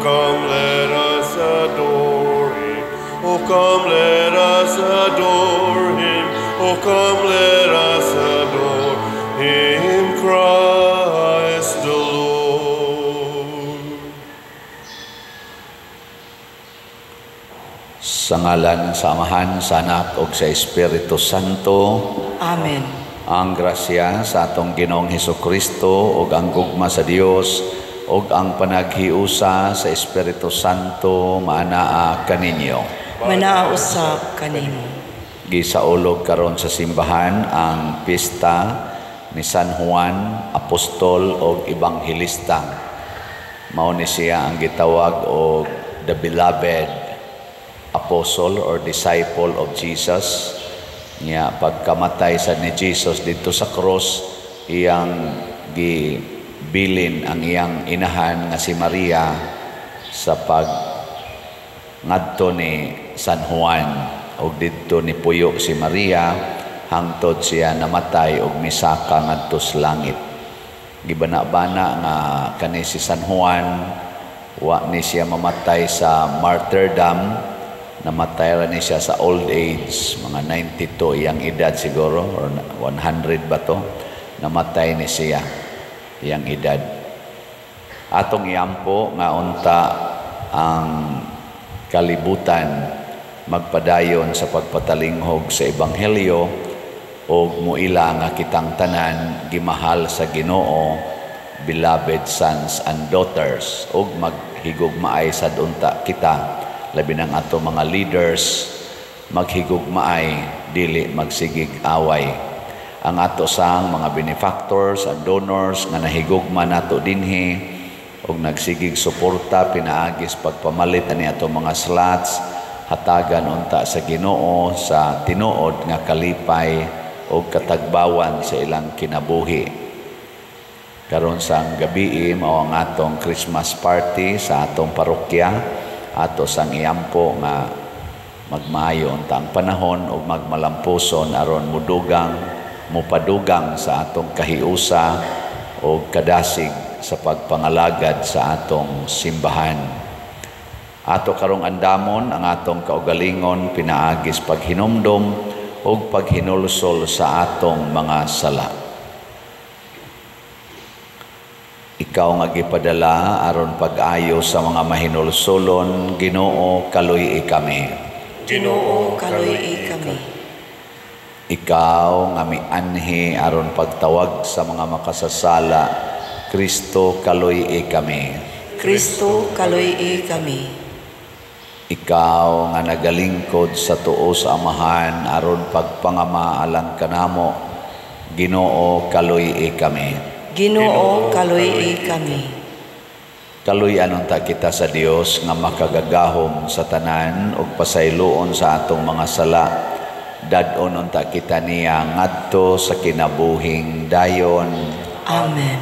come let us adore him. Oh, come let us adore him. Oh, come let us adore him, Christ the Lord. Sa ngalan sa Amahan, sa Anak, ug sa Espiritu Santo. Amen. Ang grasya sa atong Ginoong Hesukristo ug ang gugma sa Dios ug ang panaghiusa sa Espiritu Santo maanaa kaninyo. Manaausap kanimo. Gisaulog karon sa simbahan ang pista ni San Juan, Apostol ug Ebanghelista. Mao ni siya ang gitawag og the beloved apostle or disciple of Jesus. Nya pagkamatay sa ni Jesus dito sa cross, iyang gibilin ang iyang inahan nga si Maria sa pag ngadto ni San Juan, og didto ni puyo si Maria hangtod siya namatay og misaka ngadto sa langit. Gibana-bana nga kani si San Juan wa ni siya mamatay sa martyrdom, namatay ra ni siya sa old age, mga 92 iyang edad siguro or 100 ba to, namatay ni siya iyang edad. Atong iampo nga unta ang kalibutan magpadayon sa pagpatalinghog sa Ebanghelyo o muila nga kitang tanan gimahal sa Ginoo, beloved sons and daughters, og maghigugmaay sad unta kita, labi ng ato mga leaders, maghigugmaay dili magsigig away. Ang ato sang mga benefactors and donors nga nahigugma nato dinhi og nagsigig suporta pinaagis pagpamalit ani ato mga slots, hatagan unta sa Ginoo sa tinuod nga kalipay o katagbawan sa ilang kinabuhi. Karon sang gabi mao ang atong Christmas party sa atong parokya, ato sang iampo nga magmaayo unta ang panahon ug magmalampuson aron mupadugang sa atong kahiusa o kadasig sa pagpangalagad sa atong simbahan. Ato karong andamon ang atong kaugalingon pinaagis paghinumdom o paghinulsol sa atong mga sala. Ikaw nga gipadala aron pag-ayo sa mga mahinulsolon, Ginoo kaluy kami. Ginoo kaluy kami. Ikaw nga mianhi aron pagtawag sa mga makasasala, Kristo kaluy kami. Kristo kaluy kami. Ikaw nga nagalingkod sa tuo sa Amahan aron pagpangama alang kanamo, Ginoo kaluy kami. Ginoo kaluy kami. Kaluy-an unta kita sa Dios nga makagagahom sa tanan ug pasayloon sa atong mga sala. Dadon unta kita niya ngadto sa kinabuhing dayon. Amen.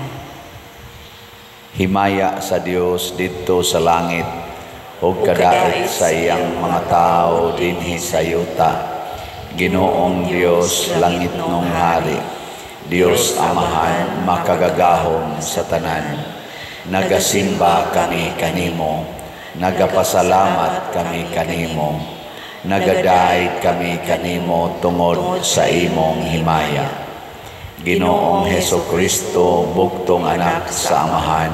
Himaya sa Dios didto sa langit ug kadait sa iyang mga tao dinhi sa yuta. Ginoong Dios langit nung hari, Dios Amahan makagagahom sa tanan. Nagasimba kami kanimo, nagapasalamat kami kanimo, nagadaig kami kanimo tungod sa imong himaya. Ginoong Hesukristo, bugtong anak sa Amahan,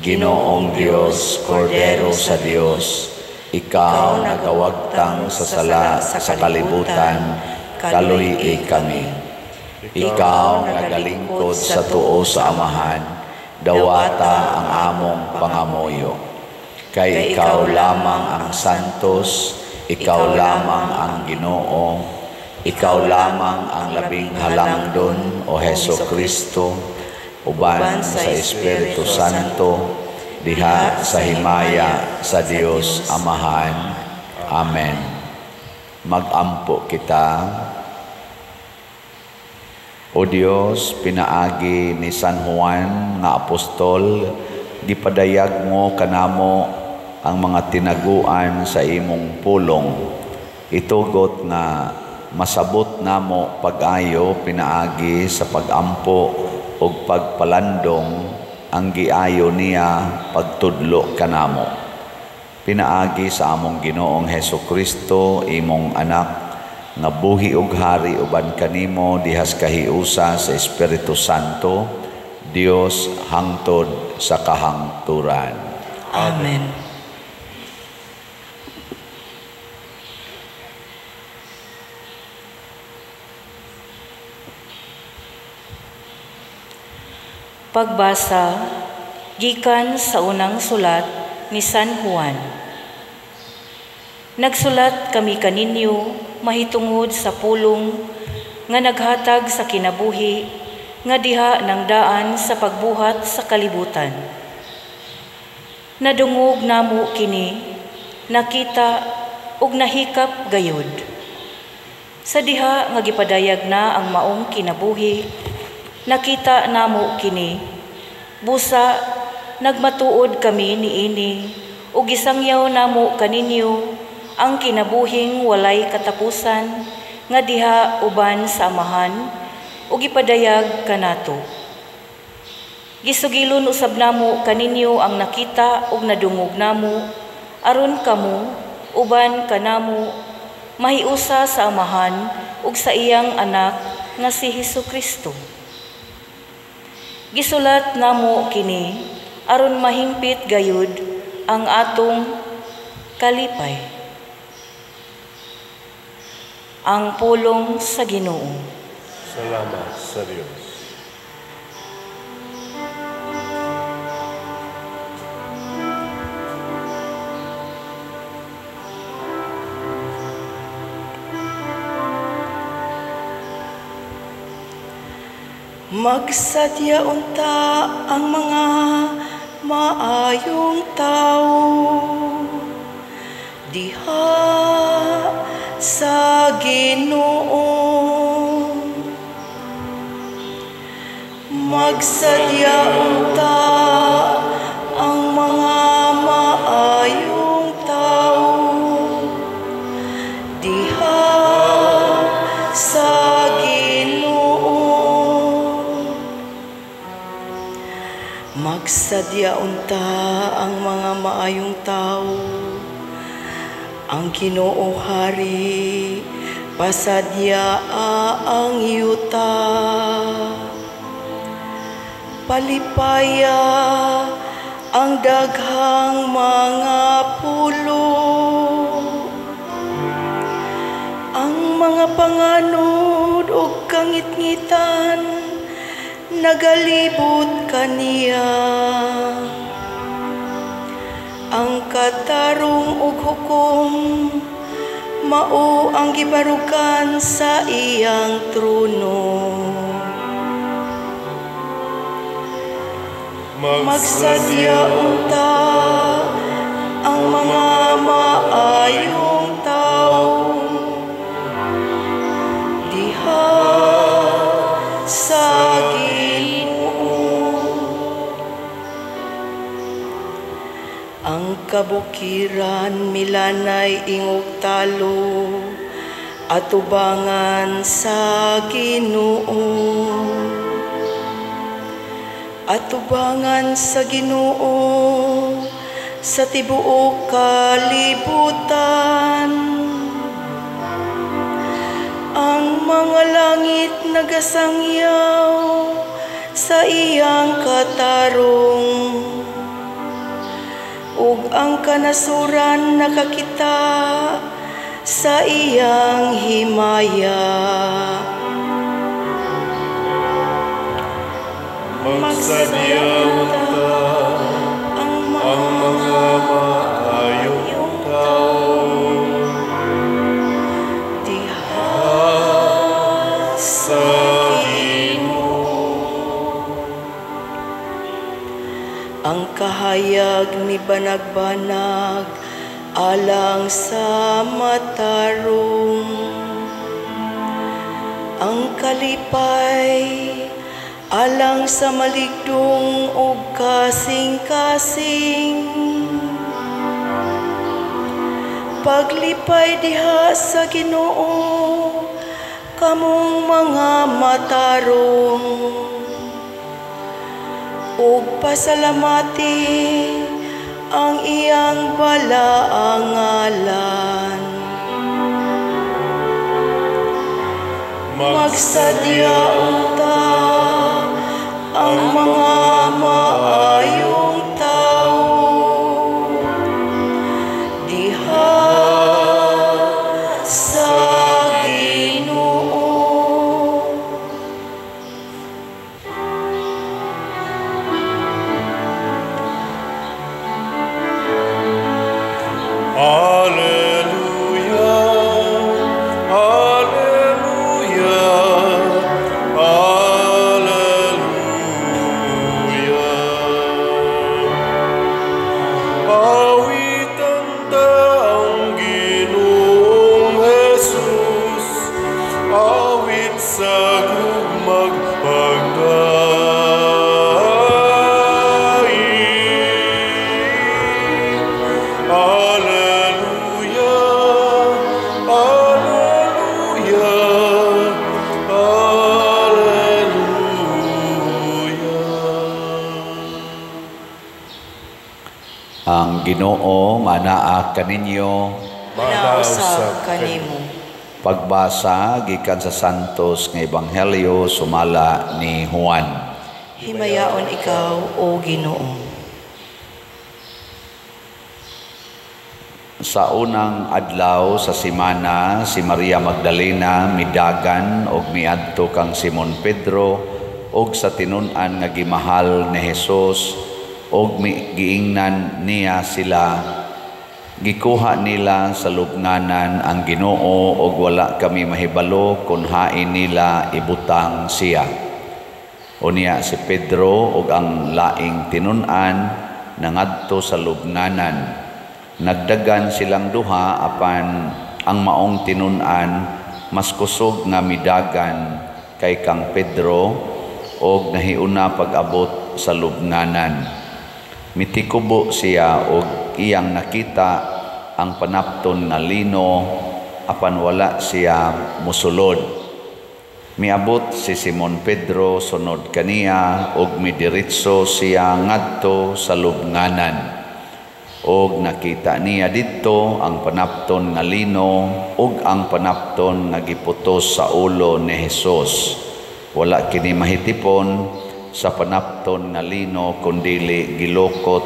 Ginoong Dios, Kordero sa Dios, ikaw nagawagtang sa sala sa kalibutan, kaluy kami. Ikaw nagalingkod sa tuo sa Amahan, dawata ang among pangamoyo. Kay ikaw lamang ang santos, ikaw lamang ang Ginoo, ikaw lamang ang labing halangdon o Hesukristo, uban sa Espiritu Santo, diha sa himaya sa Dios Amahan. Amen. Magampo kita. O Dios, pinaagi ni San Juan nga apostol, gipadayag mo kanamo ang mga tinaguan sa imong pulong. Itugot nga masabot namo pag-ayo pinaagi sa pagampo ug pagpalandong ang giayo niya pagtudlo kanamo. Pinaagi sa among Ginoong Hesukristo, imong anak, nga buhi ug hari uban kanimo dihas kahiusa sa Espiritu Santo, Dios hangtod sa kahangturan. Amen. Pagbasa gikan sa unang sulat ni San Juan. Nagsulat kami kaninyo mahitungod sa pulong nga naghatag sa kinabuhi nga diha ng daan sa pagbuhat sa kalibutan. Nadungog namo kini, nakita ug nahikap gayud. Sa diha nga gipadayag na ang maong kinabuhi, nakita namo kini, busa nagmatuod kami niini, ug gisangyaw namo kaninyo ang kinabuhing walay katapusan nga diha uban sa Amahan, ug ipadayag kanato. Gisugilon usab namo kaninyo ang nakita ug nadungog namo, aron kamo uban kanamo mahiusa sa Amahan ug sa iyang anak nga si Hesukristo. Gisulat namo kini aron mahimpit gayud ang atong kalipay. Ang pulong sa Ginoo. Salamat sa Diyos. Magsadya unta ang mga maayong tao diha sa Ginoo. Magsadya unta ang mga maayong tao diha sa magsadya unta ang mga maayong tao, ang Ginoo Hari, pasadya ang yuta. Palipaya ang daghang mga pulo, ang mga panganod o kangitngitan, nagalibot kaniya. Ang katarong ug hukom mao ang gibarukan sa iyang trono. Magsadya unta ang mga maayong tao diha sa ang kabukiran milanay ingog talo at ubangan sa Ginoo. At ubangan sa Ginoo sa tibuok kalibutan. Ang mga langit nagasangyaw sa iyang katarong, ug ang kanasuran nakakita sa iyang himaya. Magsadya unta ang mga maayong tao diha sa Ginoo. Ang kahayag ni banag-banag alang sa matarong, ang kalipay alang sa maligdong ug kasing-kasing. Paglipay diha sa Ginoo kamong mga matarong, ug pasalamati ang iyang balaang ngalan. Magsadya unta ang mga maayong tao diha sa Ginoo. Alleluia, alleluia, alleluia. Awitan ta ang Ginoong Jesus, awit sa gugmag pagdaig. Alleluia, alleluia, alleluia. Ang Ginoo manaa kaninyo. Nausab kanimo. Pagbasa gikan sa Santos nga Ebanghelyo sumala ni Juan. Himayaon ikaw, O Ginoo. Sa unang adlaw sa simana, si Maria Magdalena midagan og miadto kang Simon Pedro og sa tinun-an nga gimahal ni Hesus og giingnan niya sila. Gikuha nila sa lubnganan ang Ginoo og wala kami mahibalo kung hain nila ibutang siya. Unya si Pedro og ang laing tinun-an nangadto sa lubnganan. Nagdagan silang duha apan ang maong tinun-an mas kusog nga midagan kay kang Pedro og nahiuna pag-abot sa lubnganan. Mitikubo siya og iyang nakita ang panapton nga lino apan wala siya musulod. Miabot si Simon Pedro sunod kaniya og midiretso siya ngadto sa lubnganan. Og nakita niya didto ang panapton nga lino ug ang panapton nga giputos sa ulo ni Hesus. Wala kini mahitipon sa panapton nga lino kundili gilokot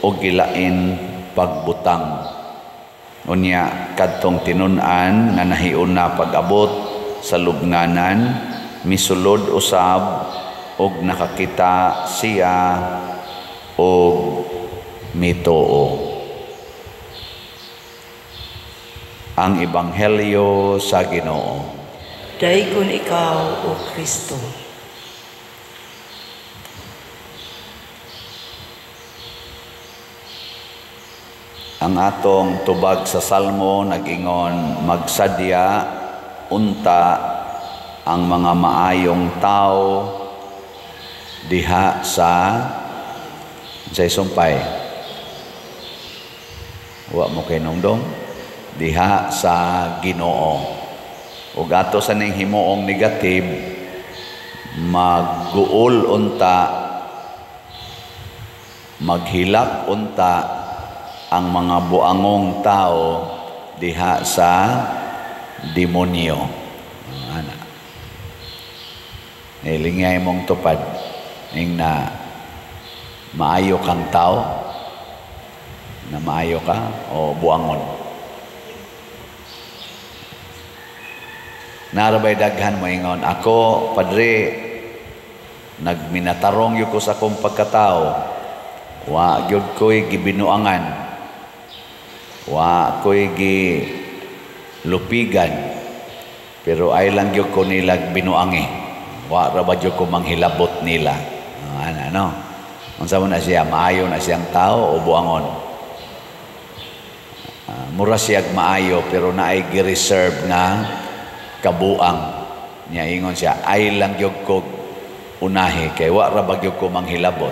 o gilain pagbutang. Unya kadtong tinun-an nga nahiuna pag-abot sa lubnganan misulod usab og nakakita siya og mitoo. Ang Ebanghelyo sa Ginoo. Daygon ikaw, O Kristo. Ang atong tubag sa Salmo nag-ingon, magsadya unta ang mga maayong tao diha sa sumpay. Wa mo kay nungdong diha sa Ginoo. Ug ato sa ning himuong negative magguol unta, maghilak unta ang mga buangong tao diha sa demonyo. Ana. Ilingay mong tupad ning na maayo kang tao, na maayo ka o buangon. Narabay daghan mo ingon, ako, Padre, nagminatarong yu ko sa akong pagkatao, wa gyud ko'y gibinuangan, wa ko'y gilupigan, pero ay lang gyud ko nilag binuangi, wa rabad gyud ko manghilabot nila. Ano? Unsa mo na siya, maayo na siyang tao o buangon? Mura siyag maayo pero naay gi-reserve nga kabuang. Nya ingon siya, ay lang gyud ko unahi kay wa ra bagyog ko manghilabot.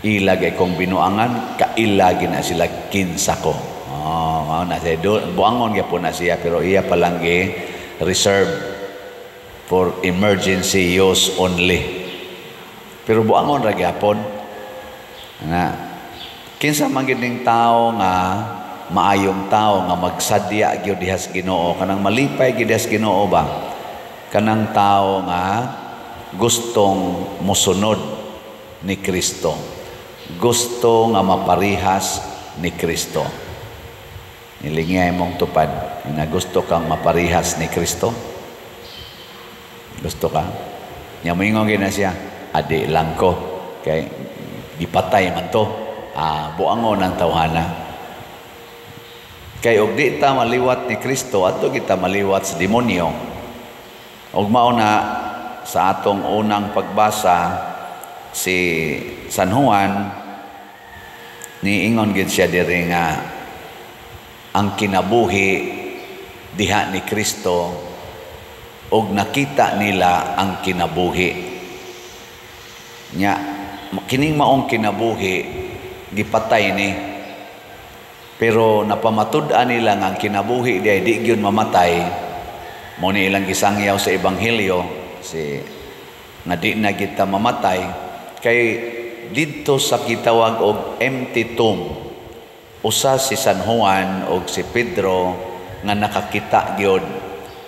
Ilagay kong binuangan, kailagi na sila kinsa ko. Oh, na siya buangon gyapon na siya pero iya palang reserve for emergency use only. Pero buangon ra gyapon. Nga kinsa man gid ning tawo nga maayong tao nga magsadya gyud dihas Ginoo, kanang malipay gyud dihas Ginoo ba? Kanang tao nga gustong mosunod ni Kristo. Gusto nga maparihas ni Kristo. Nilingay mong tupad na gusto kang maparihas ni Kristo. Gusto ka? Nya moingon gina siya, adi lang ko kay gipatay man to. Buangon ang tawhana. Kay og di ta maliwat ni Kristo, ato kita maliwat sa demonyo. Og mao na sa atong unang pagbasa si San Juan niingon gid siya diri nga ang kinabuhi diha ni Kristo og nakita nila ang kinabuhi nya kining maong kinabuhi gipatay ni pero napamatud-an nila nga ang kinabuhi di gyud mamatay mo ni ilang gisangyaw sa ebanghelyo si nga di na kita mamatay kay didto sa kitawag og empty tomb usa si San Juan og si Pedro nga nakakita gyud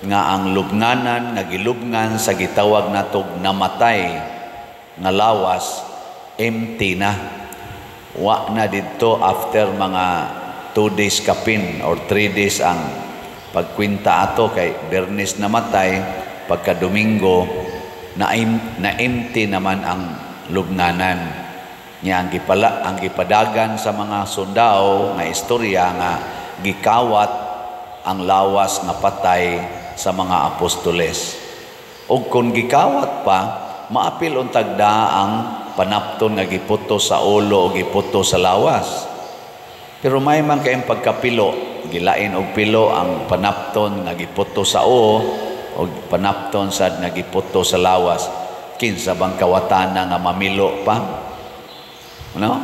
nga ang lubnganan nga gilubngan sa gitawag natog namatay nga lawas empty na wa na didto after mga 2 days kapin or 3 days ang pagkwinta ato kay Bernes namatay pagka Domingo na empty naman ang lubnganan niya ang gipadagan sa mga sundao nga istorya nga gikawat ang lawas nga patay sa mga apostoles ug kung gikawat pa maapil untag ang panapton nga giputo sa ulo o giputo sa lawas pero may man kayong pagkapilo gilain og pilo ang panapton nga giputo sa ulo o panapton sad nga giputo sa lawas kinsa bang kawatana nga mamilo pa no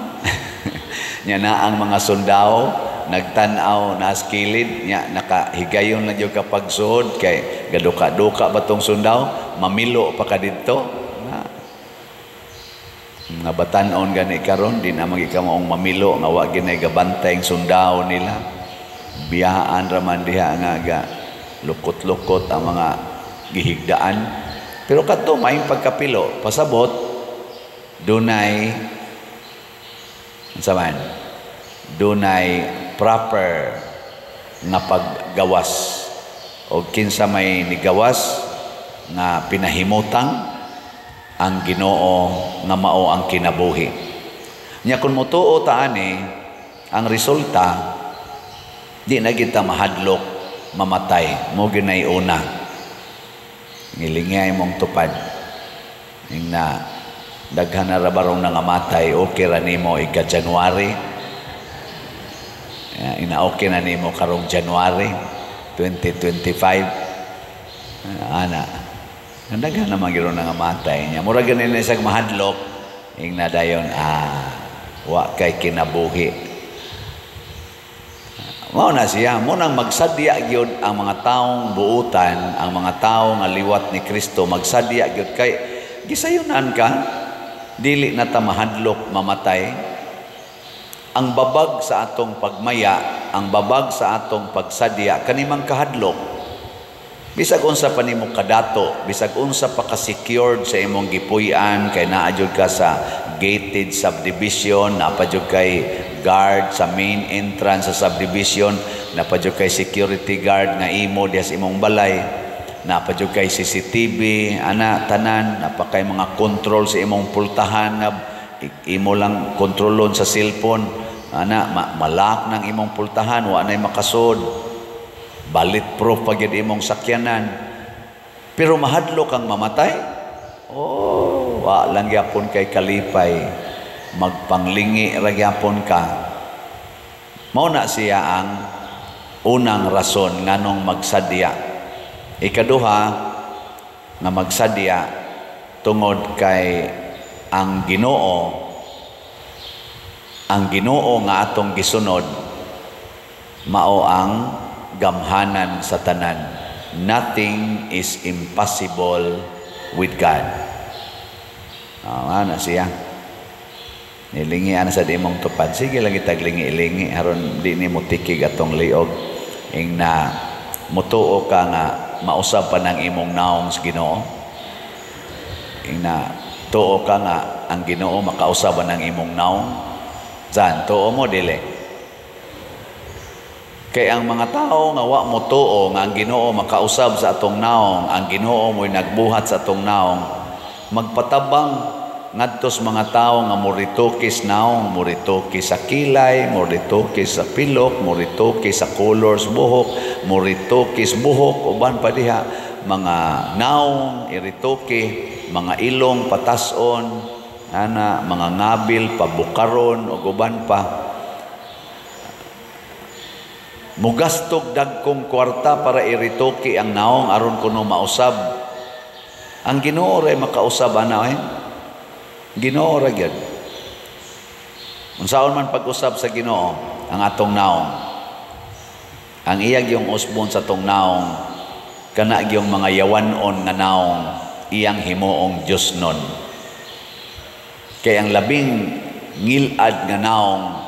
nya na ang mga sundao nagtan-aw na skilid nya nakahigayon lang yung kapag suod kay gaduka-duka ba tong sundao mamilo pa ka dito nga batan-on gani karon di na magikamaong mamilo nga wa ginay gabantay ang sundao nila biyahaan raman diha nga lukot-lukot ang mga gihigdaan pero kadto may pagkapilo pasabot dunay saman dunay proper nga paggawas o kinsa may nigawas nga pinahimutang ang Ginoo nga mao ang kinabuhi nya kun motuo ta ani ang resulta di na kita mahadlok mamatay mo ginay una ngilingay mong tupad ning na daghan na rabarong nangamatay okay ra nimo ika January ina okay na nimo karong January 2025 ana daghan na magiro nangamatay nya mura ganin na isang mahadlok ing na dayon wa kay kinabuhi mao na siya mo nang magsadya gyud ang mga taong buutan ang mga tao nga liwat ni Kristo magsadya gyud kay gisayunan ka dili na ta mahadlok mamatay ang babag sa atong pagmaya ang babag sa atong pagsadya kanimang kahadlok bisag unsa pa nimo kadato bisag unsa pa ka secured sa imong gipuy-an kay naa jud ka sa gated subdivision na pa jud kay guard sa main entrance sa subdivision na pa jud kay security guard nga imo diha sa imong balay na pa jud kay CCTV ana tanan na pa kay mga control sa imong pultahan nga imo lang kontrolon sa cellphone ana malak ng imong pultahan wa nay makasud bulletproof pag imong sakyanan pero mahadlok kang mamatay wa lang gyapon kay kalipay magpanglingi ra gyapon ka mao na siya ang unang rason nganong magsadya ikaduha nga magsadya tungod kay ang Ginoo nga atong gisunod mao ang gamhanan sa tanan. Nothing is impossible with God. Ana siya. Nilingi ana sa di mong tupad. Sige lang itaglingi-ilingi aron di ni mo tikig atong liog. Ing na mutuo ka nga mausab pa ng imong naong sa Ginoo. Ing na tuo ka nga ang Ginoo makausab ng imong naong. Zan tuo mo dili. Kay ang mga tao nga wa mo tuo nga ang Ginoo makausab sa atong naong, ang Ginoo mo'y nagbuhat sa atong naong, magpatabang ngadtos mga tao nga muritukis naong, muritukis sa kilay, muritukis sa pilok, muritukis sa colors buhok, muritukis buhok, uban pa diha mga naong irituki, mga ilong patason, ana mga ngabil pabukaron ug uban pa. Mugastog dagkong kwarta para irituki ang naong aron kuno mausab. Ang Ginoo ray makausab ana Ginoo ra gyud. Unsaon man pag-usab sa Ginoo ang atong naong. Ang iyang yung usbon sa atong naong kana gyung mga yawanon nga naong iyang himuong Dios nun. Kay ang labing ngilad nga naong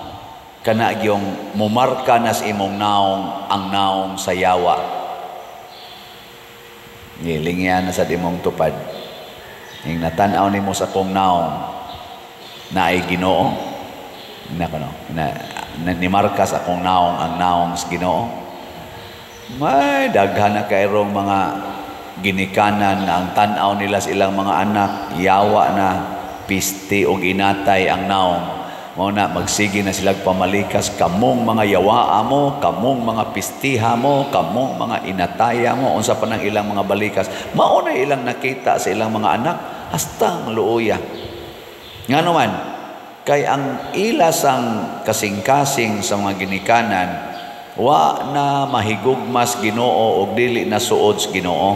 kana gyung mumarka nas imong naong ang naong sa yawa. Ngilingyan na sa imong tupad. Ing natanaw nimo sa kong naong na ay Ginoo na nimarka sa akong naong ang naong sa Ginoo. May daghan na kayrong mga ginikanan na ang tanaw nila sa ilang mga anak yawa na pisti o ginatay ang naong. Mao na magsige na sila pamalikas, kamong mga yawaa mo, kamong mga pistiha mo, kamong mga inataya mo, unsa pa ng ilang mga balikas. Mao na ilang nakita sa ilang mga anak hasta ang luoya. Nga naman, kay ang ilas ang kasing-kasing sa mga ginikanan, wa na mahigugmas Ginoo og dili na suod sa Ginoo.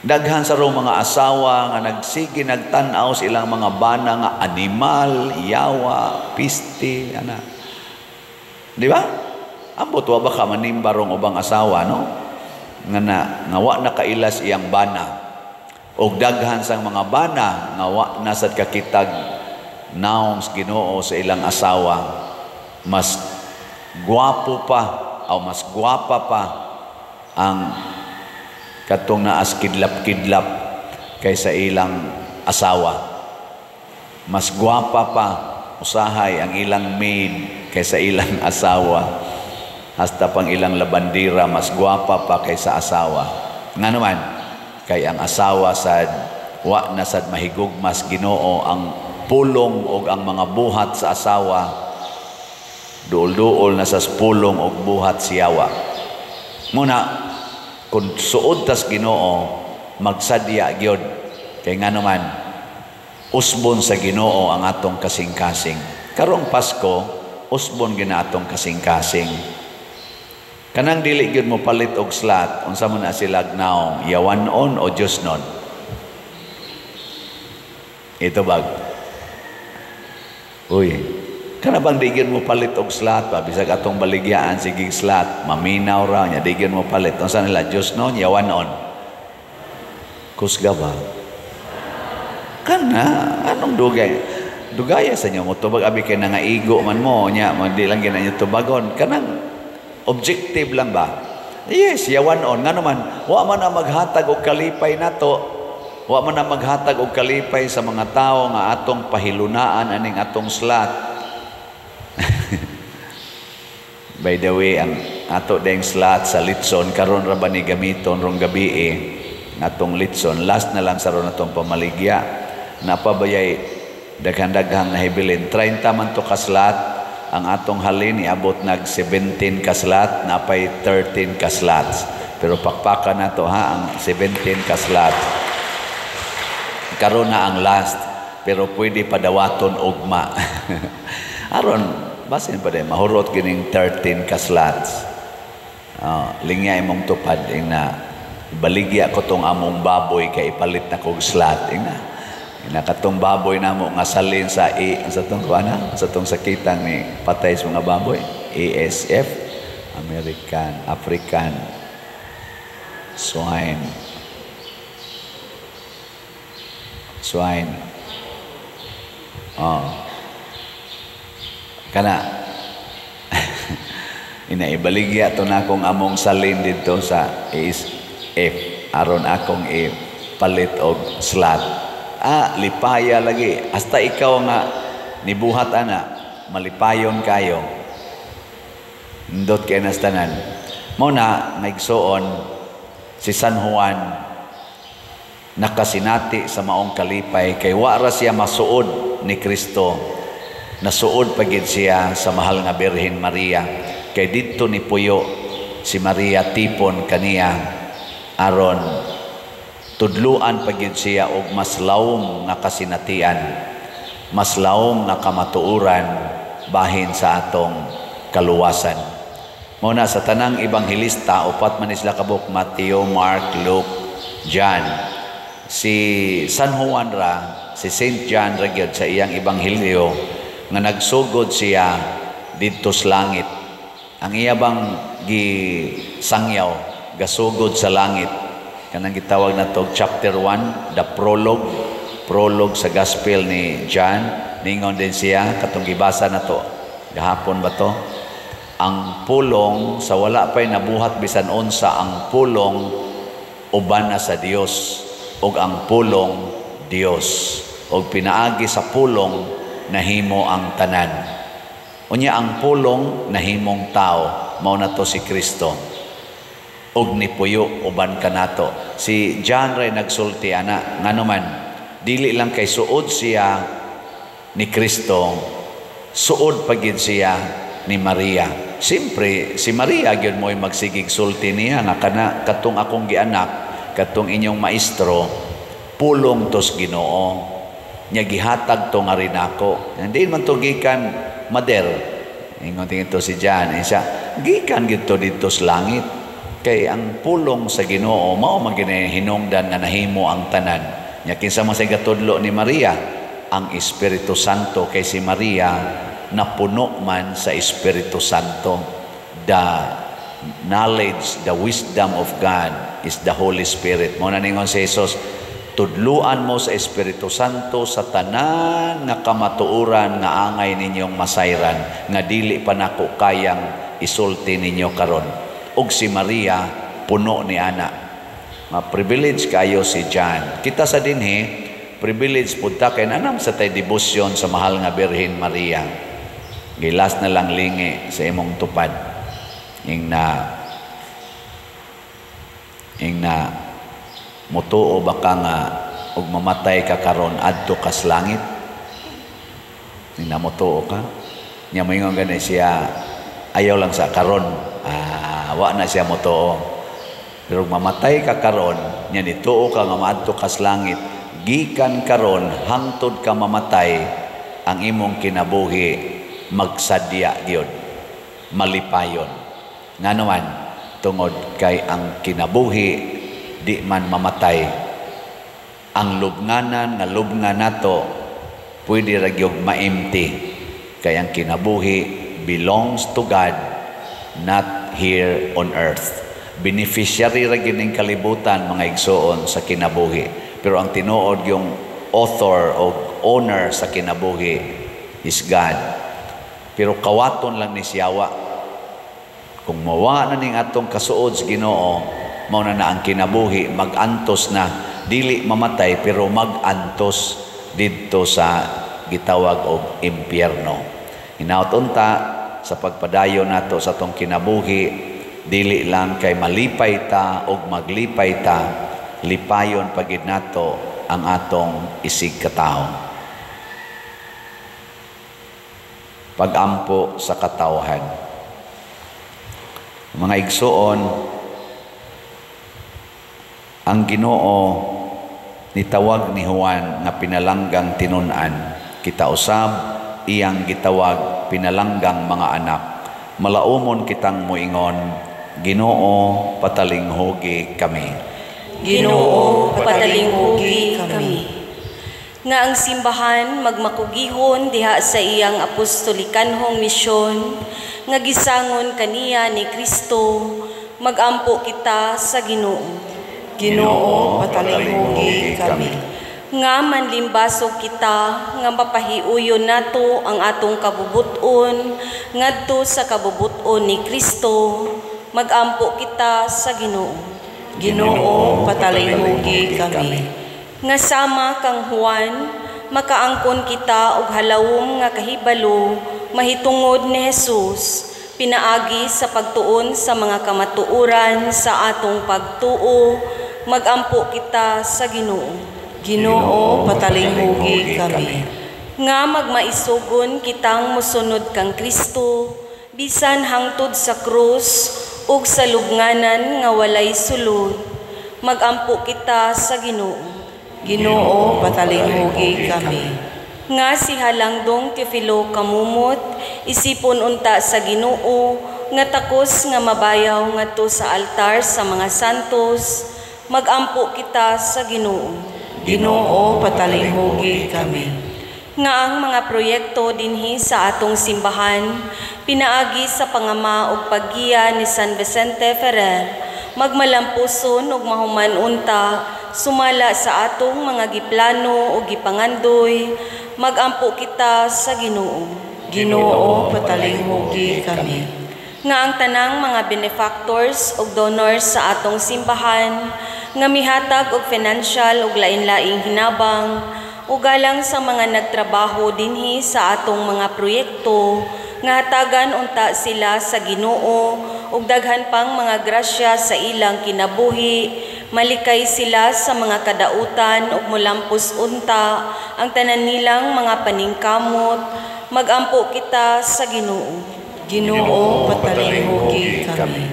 Daghan sa mga asawa nga nagsige nagtan-aw sa ilang mga bana nga animal, yawa, pisti, ana. Di ba? Ambot wa ba ka manimbarong ubang asawa, no? Nga wa na kailas iyang bana. Og daghan sang mga bana nga wa na sad kakitag naong sa Ginoo sa ilang asawa. Mas gwapo pa o mas gwapa pa ang katong naas kidlap-kidlap kaysa ilang asawa. Mas gwapa pa usahay ang ilang maid kaysa ilang asawa. Hasta pang ilang labandira mas gwapa pa kaysa asawa. Nga naman, kay ang asawa sad wa na sad mahigugmas Ginoo ang pulong o ang mga buhat sa asawa. Duol-duol na sa pulong o buhat siyawa. Muna, kung suod tas Ginoo magsadya gyud kay nga naman usbon sa Ginoo ang atong kasing-kasing. Karong Pasko usbon gina atong kasing-kasing. Kanang dili gyud mo palit og slat unsa man na sila naong yawanon o Diosnon. Ito bag. Uy, kana bang digyan mo palit og slat pa bisag atong baligyaan sige slat maminaw ra nya digyan mo palit unsa nila Dios non yawanon kusga ba kana anong dugaya sa inyo mo tubag abi kay nangaigo man mo nya di lang ginanyo tubagon kanang objective lang ba yes yawanon nga naman wa man na maghatag og kalipay nato wa man na maghatag og kalipay sa mga tawo nga atong pahilunaan aning atong slat. By the way, ang ato deng slat sa litson karon ra ba ni gamiton rong gabi atong litson last na lang sa ron atong pamaligya napabayay daghan-daghang nahibilin 30 man to ka slat ang atong halin iabot nag 17 ka slat napay 13 ka slats pero pakpakan na to ha ang 17 ka slat karon na ang last pero pwede padawaton ugma aron basin pa din, mahurot gining 13 ka slats. Lingya imong tupad, na baligya ko tong among baboy kay ipalit na kong slat. Na katong baboy na mo nga salin sa sa tong kuana, sa tong sakitang ni patay sa mga baboy. ASF, African Swine Kana inaibaligya to na akong among salin dito sa F aron akong palit og slot. Lipaya lagi. Hasta ikaw nga nibuhat ana, malipayon kayo. Ndot kay nastanan. Mao na naigsuon si San Juan nakasinati sa maong kalipay kay wara siya masuod ni Kristo. Nasuod pagid siya sa mahal nga Birhen Maria. Kay didto ni puyo si Maria tipon kaniya aron tudluan pagid siya og mas lawom nga kasinatian, mas lawom nga kamatuoran bahin sa atong kaluwasan. Muna sa tanang ebanghelista, upat man isla kabuk, Mateo, Mark, Luke, John. Si San Juan ra, si Saint John ra gyud sa iyang ebanghelyo nga nagsugod siya didto sa langit. Ang iya bang gisangyaw, gasugod sa langit. Kanang gitawag na to chapter 1, the prologue sa gospel ni John. Ningon din siya katong gibasa na to. Gahapon ba to? Ang pulong sa wala pa'y nabuhat bisan unsa, ang pulong uban na sa Dios og ang pulong Dios og pinaagi sa pulong nahimo ang tanan. Unya ang pulong nahimong tao, mao na to si Kristo. Og nipuyo uban kanato. Si John ray nagsulti ana nganuman dili lang kay suod siya ni Kristo, suod pagid siya ni Maria. Siyempre, si Maria gyud mo'y magsigig sulti niya nga kana katong akong gianak, katong inyong maestro, pulong tos Ginoo. Nya gihatag to nga rin ako. Hindi man to gikan mader. Ingon tingito si John, siya gikan gyud to dito sa langit. Kay ang pulong sa Ginoo mao man ginahinungdan nga nahimo ang tanan. Nya kinsa man sa gatudlo ni Maria, ang Espiritu Santo, kay si Maria napuno man sa Espiritu Santo. The knowledge, the wisdom of God is the Holy Spirit. Mao na ningon si Jesus, tudluan mo sa Espiritu Santo sa tanan nga kamatuoran nga angay ninyong masayran, nga dili pa nako kayang isulti ninyo karon. Og si Maria puno ni ana. Ma-privilege kayo si John. Kita sa dinhi, privilege punta kay nanam sa tay debosyon sa mahal nga Birhen Maria. Gilas na lang lingi sa imong tupad. Ing na mutuo ba ka nga og mamatay ka karon adto ka sa langit? Ing na mutuo ka? Nya moingon gani siya ayaw lang sa karon. Wa na siya mutuo. Pero mamatay ka karon, nya nituo ka nga maadto ka sa langit. Gikan karon hangtod ka mamatay, ang imong kinabuhi magsadya gyud, malipayon. Nganuman tungod kay ang kinabuhi di man mamatay, ang lubnganan nga lubngan nato pwede ra gyud maempty, kay ang kinabuhi belongs to God, not here on earth. Beneficiary ra gyud ning kalibutan mga igsoon sa kinabuhi, pero ang tinuod yung author o owner sa kinabuhi is God. Pero kawaton lang ni siyawa. Kung mawa na ning atong kasuod sa Ginoo, mao na ang kinabuhi, mag-antos na, dili mamatay pero mag-antos didto sa gitawag og impyerno. Hinaut unta sa pagpadayon nato sa atong kinabuhi, dili lang kay malipay ta og maglipay ta, lipayon pagid nato ang atong isig katawo. Pag-ampo sa katawhan. Mga igsoon, ang Ginoo nitawag ni Juan nga pinalanggang tinun-an. Kita usab iyang gitawag pinalanggang mga anak. Malaumon kitang moingon, Ginoo patalinghugi kami. Ginoo patalinghugi kami. Nga ang simbahan magmakugihon diha sa iyang apostolikanhong misyon, nga gisangon kaniya ni Kristo, magampo kita sa Ginoo. Ginoo patalinghugi kami. nga manlimbasog kita nga mapahiuyon nato ang atong kabubuton ngadto sa kabubuton ni Kristo. Magampo kita sa Ginoo. Ginoo, patalinghugi kami. Nga sama kang Juan, makaangkon kita og halawom nga kahibalo mahitungod ni Jesus, pinaagi sa pagtuon sa mga kamatuoran sa atong pagtuo. Magampo kita sa Ginoo. Ginoo, patalinghugi kami. Nga magmaisugon kitang mosunod kang Kristo, bisan hangtod sa krus ug sa lubnganan nga walay sulod. Magampo kita sa Ginoo. Ginoo, patalinghugi kami. Nga si Halangdong Teofilo kamumot, isipon unta sa Ginoo, nga takos nga mabayaw ngadto sa altar sa mga santos. Magampo kita sa Ginoo. Ginoo, patalinghugi kami. Nga ang mga proyekto dinhi sa atong simbahan, pinaagi sa pangama ug paggiya ni San Vicente Ferrer, magmalampuson ug mahuman unta, sumala sa atong mga giplano ug gipangandoy. Magampo kita sa Ginoo. Ginoo, patalinghugi kami. Nga ang tanang mga benefactors ug donors sa atong simbahan, nga mihatag og financial ug lain-laing hinabang, ugalang sa mga nagtrabaho dinhi sa atong mga proyekto, nga hatagan unta sila sa Ginoo ug daghan pang mga grasya sa ilang kinabuhi, malikay sila sa mga kadautan ug molampos unta ang tanan nilang mga paningkamot. Magampo kita sa Ginoo. Ginoo, patalinghugi kami.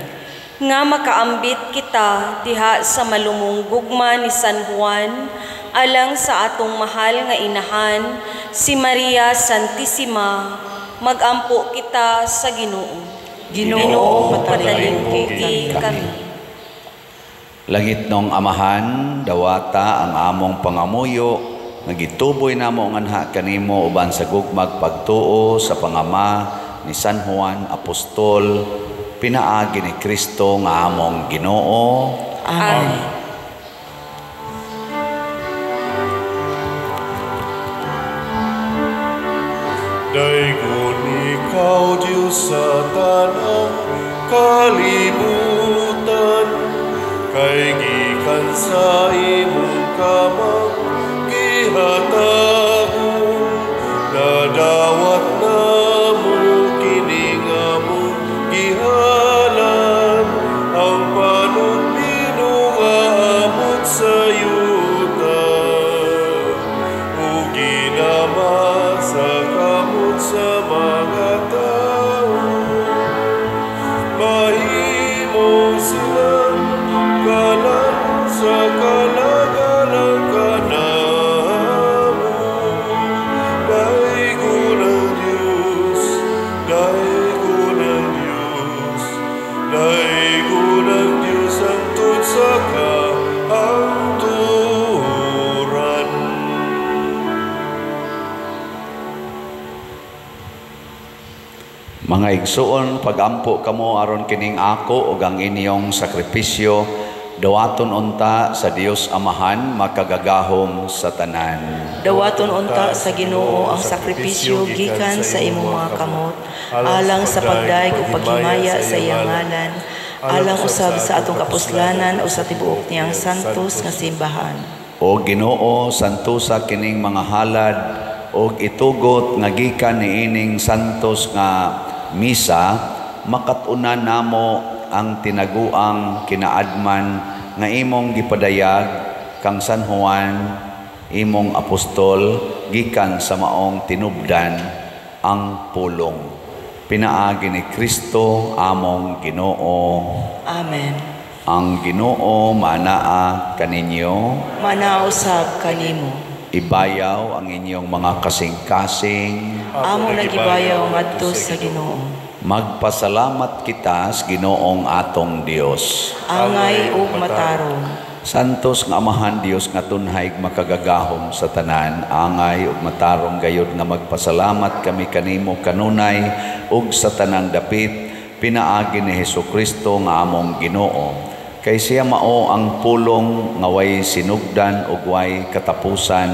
Nga makaambit kita diha sa malumong gugma ni San Juan, alang sa atong mahal nga inahan, si Maria Santissima. Magampo kita sa Ginoo. Ginoo, patalinghugi kami. Langit nong Amahan, dawata ang among pangamuyo, nagituboy namo nganha kanimo uban sa gugmag pagtuo sa pangama ni San Juan Apostol, pinaagi ni Kristo nga among Ginoo. Amen. Daigon ikaw, Diyos sa tanang kalibutan, kay gikan sa imong kamang gihatagon, nadawat na mo kining among gihalan, ang panumino nga amot sa yuta, ug ginama sa kamot sa mga tao, mahimo silang kalan sa kalagalan kanamo. Daigon ang Diyos, daigon ang Diyos, daigon ang Diyos ang tut sa kahangturan. Mga igsuon, pagampo kamo aron kining ako ug ang inyong sakripisyo, dawaton unta sa Dios Amahan makagagahom sa tanan. Dawaton unta sa Ginoo ang sakripisyo gikan sa imong mga kamot, alang sa pagdaig ug paghimaya sa iyang ngalan, alang usab sa atong kapuslanan o sa tibuok niyang santos nga simbahan. O Ginoo, santusa kining mga halad og itugot nga gikan niining santos nga misa, makatunan namo ang tinaguang kinaadman nga imong gipadayag kang San Juan, imong apostol, gikan sa maong tinubdan ang pulong. Pinaagi ni Kristo among Ginoo. Amen. Ang Ginoo manaa kaninyo, Manausab kanimo. ibayaw ang inyong mga kasing-kasing. Amo nagibayaw ngadto sa Ginoo. Magpasalamat kita sa Ginoong atong Dios. Angay ug matarong. Santos nga Amahan Dios nga tunhay makagagahom sa tanan, angay ug matarong gayud nga magpasalamat kami kanimo kanunay ug sa tanang dapit, pinaagi ni Hesukristo nga among Ginoo. Kay siya mao ang pulong nga way sinugdan ug way katapusan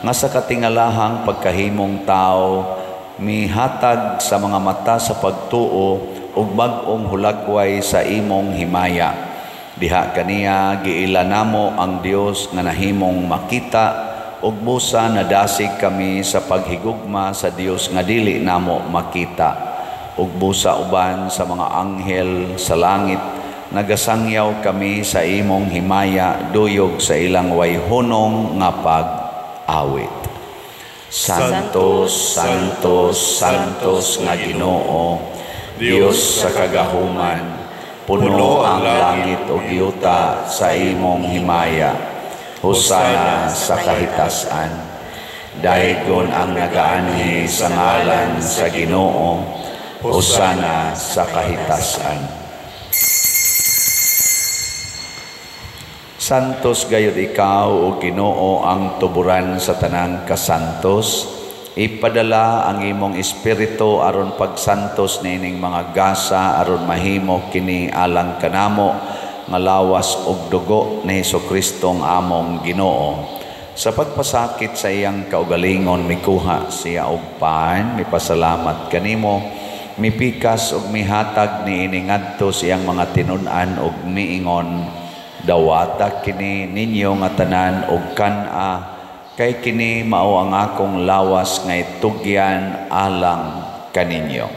nga sa katingalahang pagkahimong tao mihatag sa mga mata sa pagtuo ug bag-ong hulagway sa imong himaya. Diha kaniya giila namo ang Dios nga nahimong makita ug busa nadasig kami sa paghigugma sa Dios nga dili namo makita. Ug busa uban sa mga anghel sa langit nagasangyaw kami sa imong himaya duyog sa ilang way hunong nga pag-awit. Santos, Santos, Santos nga Ginoo, Dios sa kagahuman, puno ang langit ug yuta sa imong himaya. Hosana sa kahitasan. Daygon ang nagaanhi sa ngalan sa Ginoo. Hosana sa kahitasan. Santos gayud ikaw o Ginoo ang tuburan sa tanang kasantos. Ipadala ang imong espiritu aron pagsantos nining mga gasa aron mahimo kini alang kanamo nga lawas ug dugo ni Jesucristong among Ginoo. Sa pagpasakit sa iyang kaugalingon mikuha siya og paan, mipasalamat kanimo, mipikas ug mihatag niini ngadto siyang mga tinun-an ug miingon, dawata kini ninyo nga tanan og kan-a kay kini mao ang akong lawas nga itugyan alang kaninyo.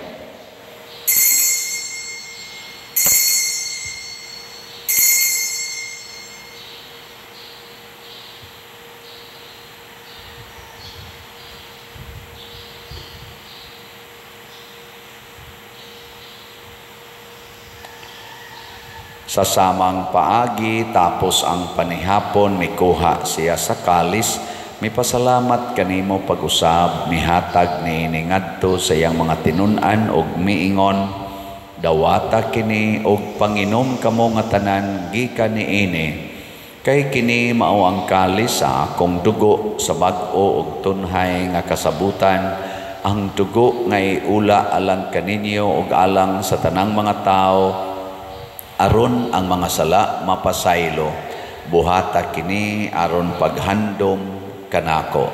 Sa samang paagi tapos ang panihapon mikuha siya sa kalis, mipasalamat kanimo pag-usab, mihatag niini ngadto sa iyang mga tinun-an ug miingon, dawata kini og panginom kamo nga tanan gikan niini, kay kini mao ang kalis sa akong dugo sa bag-o ug tunhay nga kasabutan, ang dugo nga iula alang kaninyo ug alang sa tanang mga tao, aron ang mga sala mapasaylo. Buhata kini aron paghandom kanako.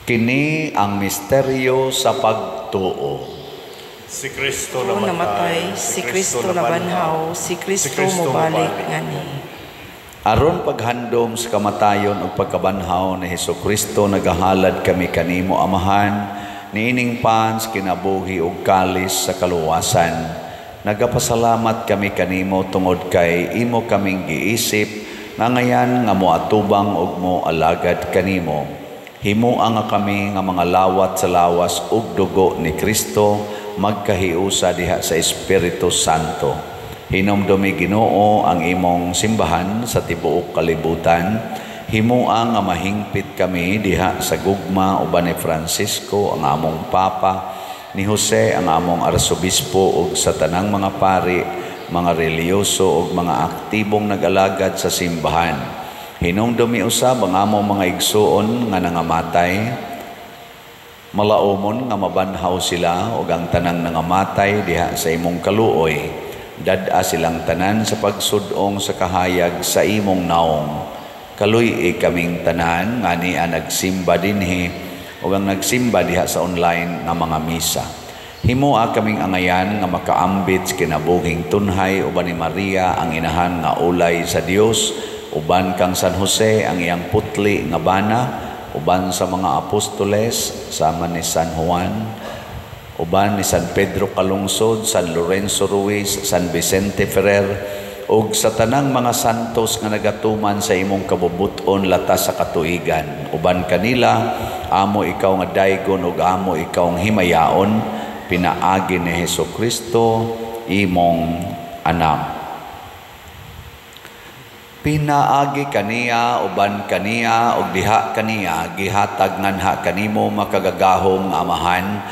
Kini ang misteryo sa pagtuo. Si Kristo namatay, si Kristo nabanhaw, si Kristo mobalik ngani. Aron paghandom sa kamatayon ug pagkabanhaw ni Jesucristo nagahalad kami kanimo Amahan, niining pans kinabuhi ug kalis sa kaluwasan. Nagapasalamat kami kanimo tungod kay imo kaming giisip nga ngayan nga moatubang ug moalagad kanimo. Himuang nga kami nga mga lawat sa lawas ug dugo ni Kristo magkahiusa diha sa Espiritu Santo. Hinumdumi Ginoo ang imong simbahan sa tibuok kalibutan. Himuang nga mahingpit kami diha sa gugma uban ni Francisco ang among Papa, ni Jose ang among Arsobispo ug sa tanang mga pari, mga reliyoso ug mga aktibong nag-alagad sa simbahan. Hinumdumi usab ang among mga igsuon nga nangamatay. Malaumon nga mabanhaw sila ug ang tanang nangamatay diha sa imong kaluoy. Dad-a silang tanan sa pagsudong sa kahayag sa imong naong. Kaluy kaming tanan nga niya nagsimba dinhi ug ang nagsimba diha sa online nga mga misa. Himoa kaming angayan nga makaambit kinabuhing tunhay uban ni Maria ang inahan nga ulay sa Dios, uban kang San Jose ang iyang putli nga bana, uban sa mga apostoles, sama ni San Juan, uban ni San Pedro Calungsod, San Lorenzo Ruiz, San Vicente Ferrer, ug sa tanang mga santos nga nagatuman sa imong kabubuton latas sa katuigan. Uban kanila, amo ikaw nga daygon ug amo ikaw ang himayaon, pinaagi ni Jesucristo, imong anak. Pinaagi kaniya, uban kaniya, ug diha kaniya, gihatag nganha kanimo makagagahong Amahan,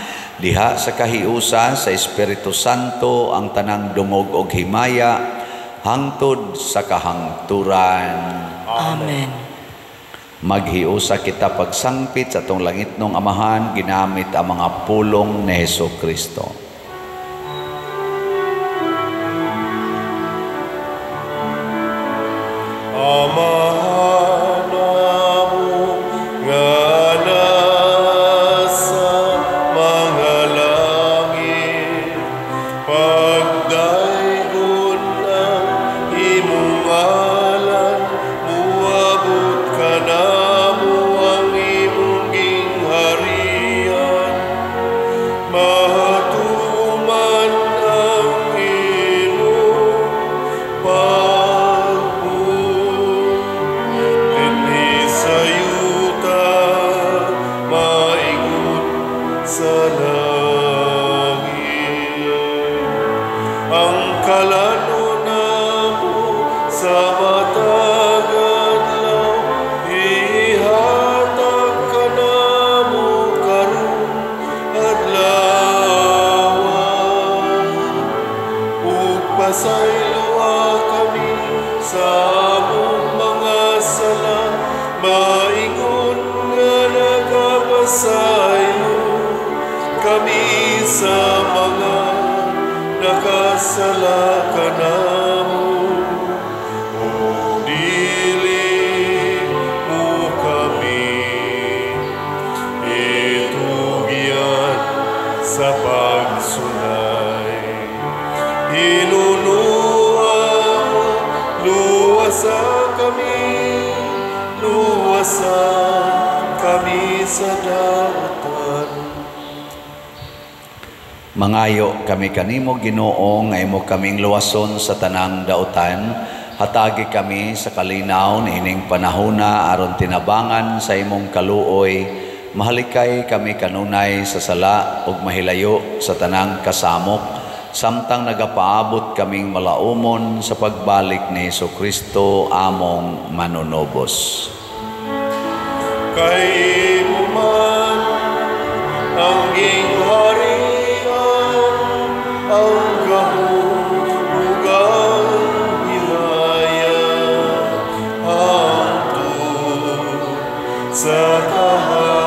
Diha sa kahiusa sa Espiritu Santo ang tanang dungog og himaya hangtod sa kahangturan. Amen. Maghiusa kita pagsangpit sa atong langitnong Amahan ginamit ang mga pulong ni Hesukristo. Amahan namo nga nasa mga langit, pagdaygon ang imong ngalan, muabot ka namo ang imong gingharian, mahatuman ang imong sa langit. Ang kalano namo sa matag adlaw, ihatag ka namo karon adlawan. Ug pasayloa kami sa among mga sala, maingon nga nagapasaylo kami sa mga nakasala kanamo. O dili mo kami itugyan sa pagsunay. Hinunua, luwasa kami sa dautan. Mangayo kami kanimo Ginoo nga imo kaming luwason sa tanang dautan. Hatagi kami sa kalinaw niining panahona aron tinabangan sa imong kaluoy. Mahalikay kami kanunay sa sala ug mahilayo sa tanang kasamok, samtang nagapaabot kaming malaumon sa pagbalik ni Hesukristo among manunobos. Kay mo man ang gingharian, ang kahugan himaya, hangtod sa kahangturan.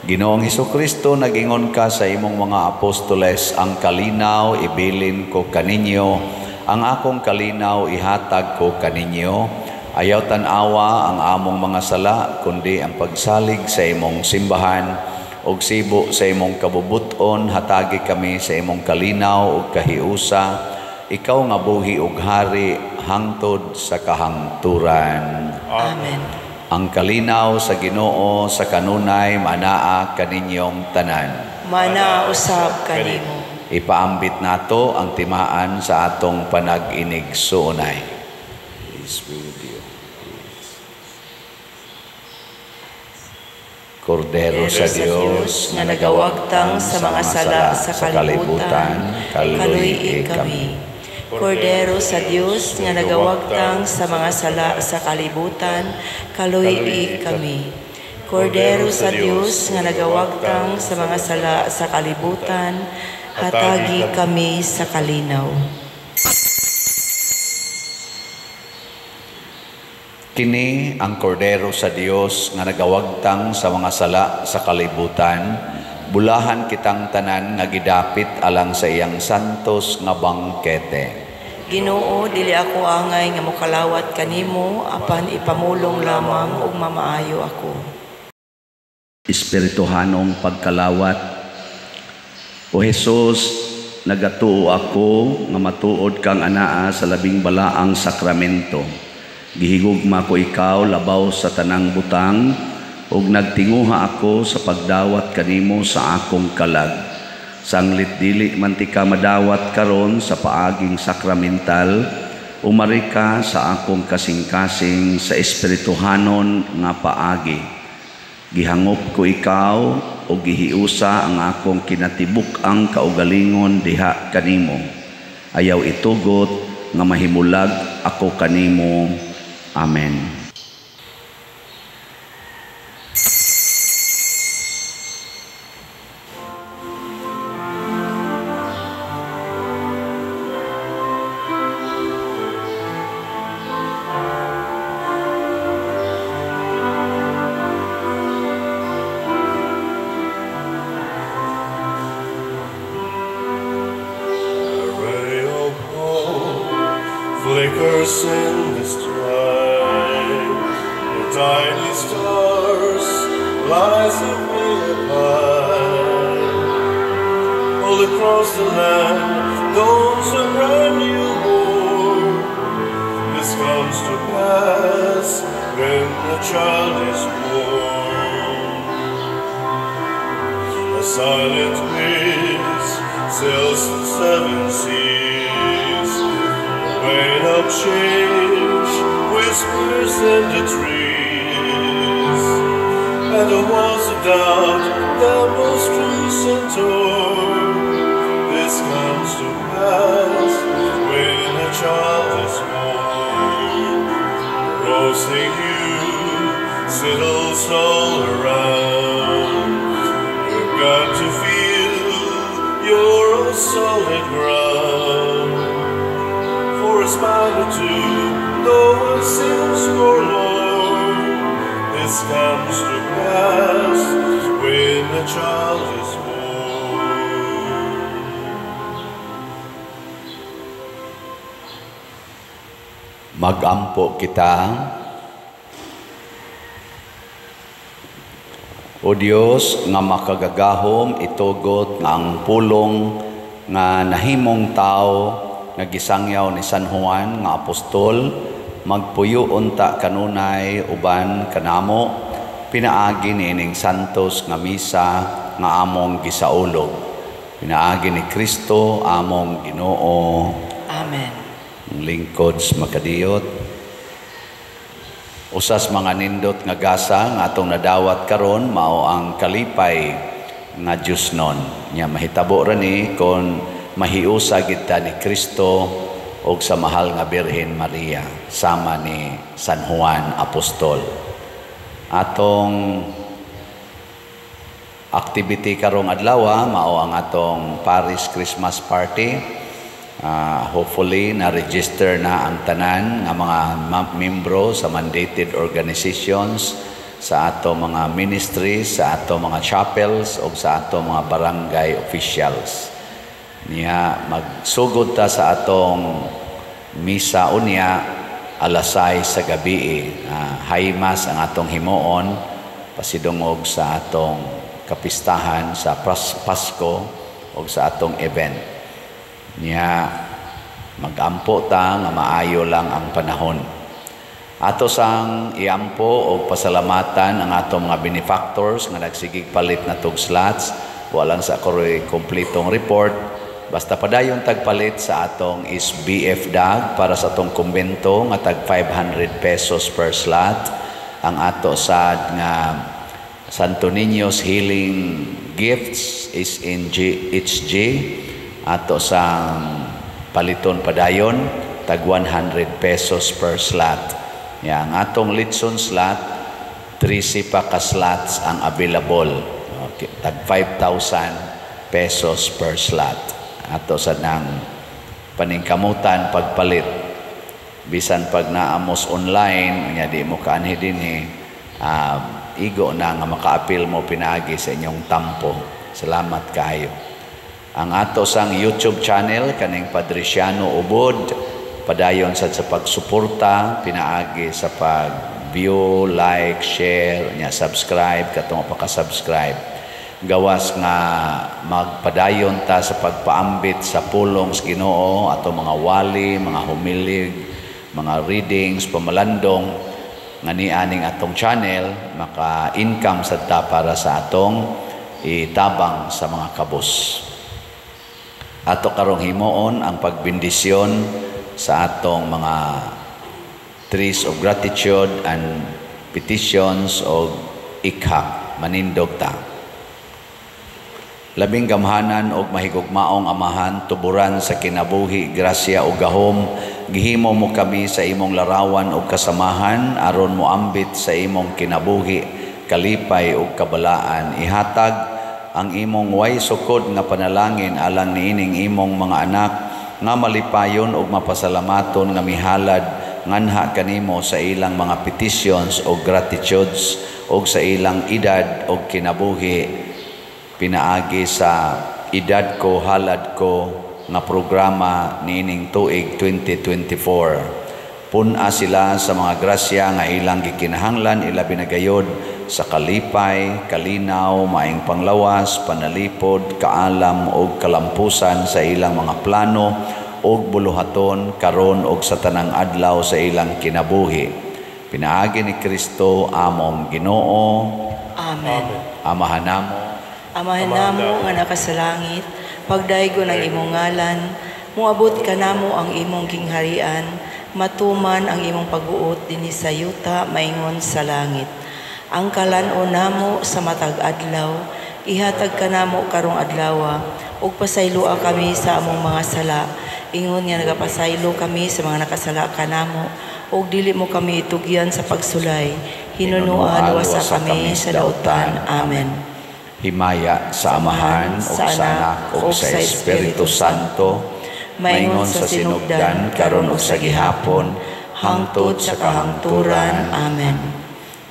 Ginoong Hesukristo, nag-ingon ka sa imong mga apostoles, ang kalinaw ibilin ko kaninyo, ang akong kalinaw ihatag ko kaninyo. Ayaw tanawa ang among mga sala, kundi ang pagsalig sa imong simbahan, og sibo sa imong kabubuton, hatagi kami sa imong kalinaw ug kahiusa, ikaw nga buhi ug hari hangtod sa kahangturan. Amen. Ang kalinaw sa Ginoo sa kanunay manaa kaninyong tanan. Mana usab kanimo. Ipaambit nato ang timaan sa atong panag-inig suunay. Kordero sa Dios nga nagawagtang sa mga sala sa kalibutan, kaluy kami. Kordero sa Dios nga nagawagtang sa mga sala sa kalibutan, kaluy kami. Kordero sa Dios nga nagawagtang sa mga sala sa kalibutan, hatagi kami sa kalinaw. Kini ang kordero sa Dios nga nagawagtang sa mga sala sa kalibutan, bulahan kitang tanan nga gidapit alang sa iyang santos nga bangkete. Ginoo, dili ako angay nga mokalawat kanimo, apan ipamulong lamang ug mamaayo ako. Espirituhanong pagkalawat. O Jesus, nagatuo ako nga matuod kang anaa sa labing balaang sakramento. Gihigugma ko ikaw labaw sa tanang butang, ug nagtinguha ako sa pagdawat kanimo sa akong kalag. Sanglit dili man ti ka madawat karon sa paaging sakramental, umari ka sa akong kasing-kasing sa espirituhanon nga paagi. Gihangop ko ikaw o gihiusa ang akong kinatibuk-ang kaugalingon diha kanimo. Ayaw itugot nga mahimulag ako kanimo. Amen. universe in the sky, the tiny stars lies away high. All across the land dawns a brand new morn. This comes to pass when a child is born. A silent breeze sails the seven seas. The rain of change whispers in the trees, and the walls of doubt their most recent torn. This comes to pass when a child is born. The rosy hue settles all around. You've got to feel you're on solid ground. For a smile or two, no one seems forlorn. This comes to pass when a child is born. Magampo kita. O Dios nga makagagahom itugot nga ang pulong nga nahimong tao nga gisangyaw ni San Juan nga apostol magpuyo unta kanunay uban kanamo pinaagi nining santos nga misa nga among gisaulog. Pinaagi ni Kristo among Ginoo. Amen. Lingkod makadiyot. Usas mga nindot nga gasa nga atong nadawat karon mao ang kalipay nga Dios non. Nya mahitabo ra ni kon mahiusa gid ta ni Kristo og sa mahal nga Birhen Maria sama ni San Juan Apostol. Atong activity karong adlaw mao ang atong Paris Christmas party. Hopefully na-register na ang tanan nga mga membro sa mandated organizations, sa ato mga ministries, sa ato mga chapels o sa ato mga barangay officials. Niya magsugod ta sa atong misa unya alas 6 sa gabi. High mass ang atong himuon pasidungog sa atong kapistahan sa Pasko o sa atong event. Niya magampo ta nga maayo lang ang panahon. Ato sang iampo o pasalamatan ang atong mga benefactors nga nagsigig palit na tog slots. Walang sa koroy kompletong report. Basta padayon tagpalit sa atong SBF DAG para sa atong kumbento nga tag 500 pesos per slot. Ang ato sad nga Santo Niño's Healing Gifts is in HG. Ato sang paliton padayon tag 100 pesos per slot. Yang atong litson slot 3 pa ka slots ang available. Okay, tag 5,000 pesos per slot. Ato sa nang paningkamutan pagpalit. Bisan pag naamos online nya di mo kaanhi dinhi igo na nga maka-appeal mo pinagi sa inyong tampo. Salamat kayo. Ang ato sang YouTube channel kaning Padriciano Ubod padayon sa pagsuporta pinaagi sa pag-view, like, share, nya subscribe katong paka-subscribe. Gawas nga magpadayon ta sa pagpaambit sa pulong sa Ginoo ato mga wali, mga humilig, mga readings, pamalandong nga nianing atong channel maka-income sad ta para sa atong itabang sa mga kabus. Ato karong himuon ang pagbindisyon sa atong mga trees of gratitude and petitions o ikhak manindog ta. Labing gamhanan og mahigugmaong Amahan, tuburan sa kinabuhi, grasya ug gahom, gihimo mo kami sa imong larawan ug kasamahan aron mo ambit sa imong kinabuhi, kalipay ug kabalaan. Ihatag ang imong way sukod nga panalangin alang niining imong mga anak nga malipayon ug mapasalamaton nga mihalad nganha kanimo sa ilang mga petitions o gratitudes o sa ilang edad o kinabuhi pinaagi sa Edad Ko Halad Ko nga programa niining tuig 2024. Puna sila sa mga grasya nga ilang gikinahanglan ilabi na gayod sa kalipay, kalinaw, maayong panglawas, panalipod, kaalam o kalampusan sa ilang mga plano o buluhaton karon og sa tanang adlaw sa ilang kinabuhi. Pinaagi ni Kristo among Ginoo. Amen. Amahan namo. Amahan namo nga nakasalangit, pagdaygo ng imong ngalan, muabot ka namo ang imong gingharian, matuman ang imong pag-uot dinhi sa yuta maingon sa langit. Ang kalan-o namo sa matag adlaw, ihatag ka namo karong adlaw, ug pasayloa kami sa among mga sala. Ingon nga nagapasaylo kami sa mga nakasala kanamo, ug dili mo kami itugyan sa pagsulay. Hinunoa luwasa kami sa dautan. Amen. Himaya sa Amahan ug sa Anak ug sa Espiritu Santo, maingon sa sinugdan karon ug sa gihapon, hangtod sa kahangturan. Amen.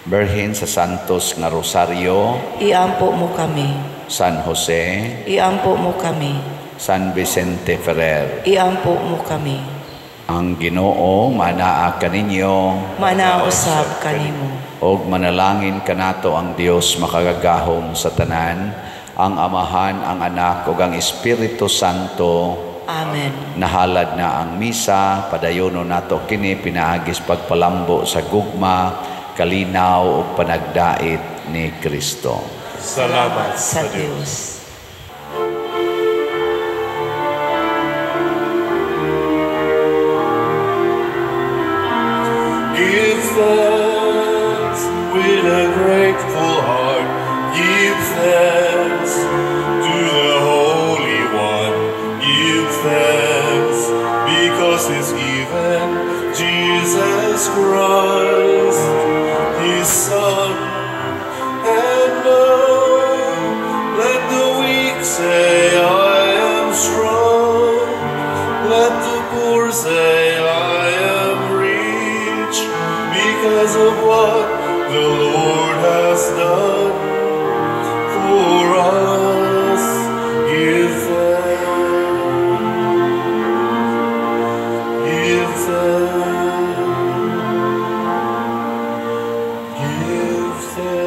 Birhen sa Santos nga Rosario, Iampo mo kami. San Jose, Iampo mo kami. San Vicente Ferrer, Iampo mo kami. ang Ginoo manaa kaninyo, Manausab kanimo. og manalangin kanato ang Dios makagagahom sa tanan, ang Amahan, ang Anak ug ang Espiritu Santo. Amen. Nahalad na ang misa, padayono nato kini pinaagis pagpalambo sa gugma, kalinaw ug panagdait ni Kristo. Salamat Sa Diyos. Give thanks with a grateful heart. Give thanks to the Holy One. Give thanks because He's given Jesus Christ, His Son. And now let the weak say, I am strong. Let the poor say, I am rich, because of what the Lord has done for us. Give thanks. Give thanks. Give thanks.